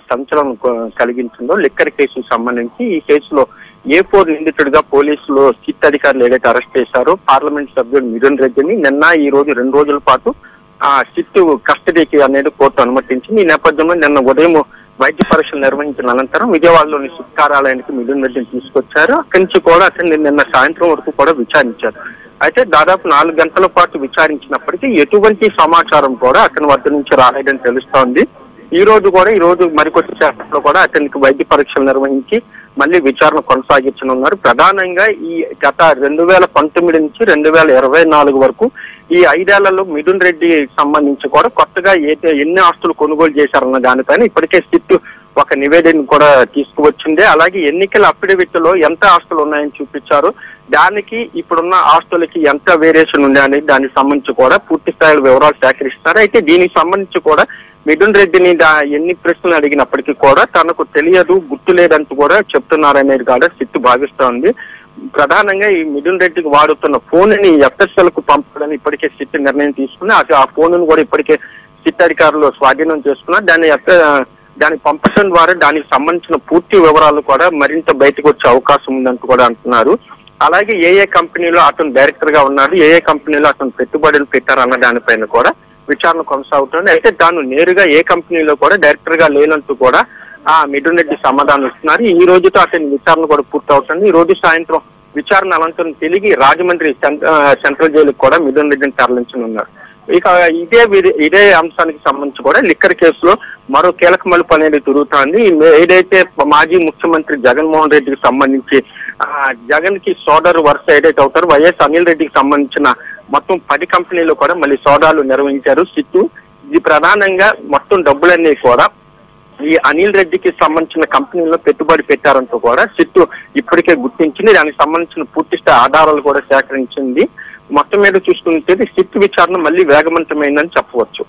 సంచలనం కలిగించిందో లిక్కర్ కేసుకు సంబంధించి ఈ కేసులో A4 నిందితుడిగా పోలీసులు సిట్ అధికారులు ఏదైతే అరెస్ట్ చేశారో పార్లమెంట్ సభ్యుడు మిథున్ రెడ్డిని నిన్న ఈ రోజు 2 రోజుల పాటు సిట్ కస్టడీకి అనేది కోర్టు అనుమతించింది. ఈ నేపథ్యంలో నిన్న ఉదయం వైద్య పరీక్షలు నిర్వహించిన అనంతరం విజయవాడలోని సిట్ కార్యాలయానికి మిథున్ రెడ్డిని తీసుకొచ్చారు. అక్కడి నుంచి కూడా అతన్ని నిన్న సాయంత్రం వరకు కూడా విచారించారు. అయితే దాదాపు 4 గంటల పాటు విచారించినప్పటికీ ఎటువంటి సమాచారం కూడా అతని వద్ద నుంచి రాలేదని తెలుస్తోంది. ఈ రోజు మరికొద్ది సేపట్లో కూడా అతనికి వైద్య పరీక్షలు నిర్వహించి మళ్ళీ విచారణ కొనసాగించనున్నారు. ప్రధానంగా ఈ గత 2019 నుంచి 2024 వరకు ఈ 5 ఏళ్లలో మిథున్ రెడ్డి సంబంధించి కూడా కొత్తగా ఎన్ని ఆస్తులు కొనుగోలు చేశారన్న దానిపైన ఇప్పటికే సిట్ ఒక నివేదిక కూడా తీసుకువచ్చింది. అలాగే ఎన్నికల అఫిడవిట్ లో ఎంత ఆస్తులు ఉన్నాయని చూపించారు, దానికి ఇప్పుడున్న ఆస్తులకి ఎంత వేరియేషన్ ఉంది అనేది దానికి సంబంధించి కూడా పూర్తి స్థాయిలో వివరాలు సేకరిస్తారు. అయితే దీనికి సంబంధించి కూడా మిథున్ రెడ్డిని ఎన్ని ప్రశ్నలు అడిగినప్పటికీ కూడా తనకు తెలియదు, గుర్తు లేదంటూ కూడా చెప్తున్నారనేది కూడా సిట్ భావిస్తోంది. ప్రధానంగా ఈ మిథున్ రెడ్డికి వాడుతున్న ఫోన్ ని FSL కు పంపాలని ఇప్పటికే సిట్ నిర్ణయం తీసుకుని ఆ ఫోన్ ను కూడా ఇప్పటికే సిట్ అధికారులు స్వాధీనం చేసుకున్నారు. దాన్ని పంపడం ద్వారా దానికి సంబంధించిన పూర్తి వివరాలు కూడా మరింత బయటకు వచ్చే అవకాశం ఉందంటూ కూడా అంటున్నారు. అలాగే ఏ కంపెనీలో అతను డైరెక్టర్ గా ఉన్నాడు, ఏ కంపెనీలో అతను పెట్టుబడులు పెట్టారన్న దానిపైన కూడా విచారణ కొనసాగుతుంది. అయితే తాను నేరుగా ఏ కంపెనీలో కూడా డైరెక్టర్ గా లేనంటూ కూడా మిథున్ రెడ్డి సమాధానం ఇస్తున్నారు. ఈ రోజుతో అతని విచారణ కూడా పూర్తవుతుంది. ఈ రోజు సాయంత్రం విచారణ అనంతరం తిరిగి రాజమండ్రి సెంట్రల్ జైలుకు కూడా మిథున్ రెడ్డిని తరలించనున్నారు. ఇక ఇదే అంశానికి సంబంధించి కూడా లిక్కర్ కేసులో మరో కీలక మలుపు అనేది తిరుగుతోంది. ఏదైతే మాజీ ముఖ్యమంత్రి జగన్మోహన్ రెడ్డికి సంబంధించి జగన్ కి సోదరు వరుస ఏదైతే అవుతారో వైఎస్ అనిల్ రెడ్డికి సంబంధించిన మొత్తం 10 కంపెనీలు కూడా మళ్ళీ సోదాలు నిర్వహించారు సిట్. ఇది ప్రధానంగా మొత్తం డబ్బులన్నీ కూడా ఈ అనిల్ రెడ్డికి సంబంధించిన కంపెనీల్లో పెట్టుబడి పెట్టారంటూ కూడా సిట్ ఇప్పటికే గుర్తించింది. దానికి సంబంధించిన పూర్తి స్థాయి ఆధారాలు కూడా సేకరించింది. మొత్తం మీద చూసుకుంటే సిట్ విచారణ మళ్ళీ వేగవంతమైందని చెప్పవచ్చు.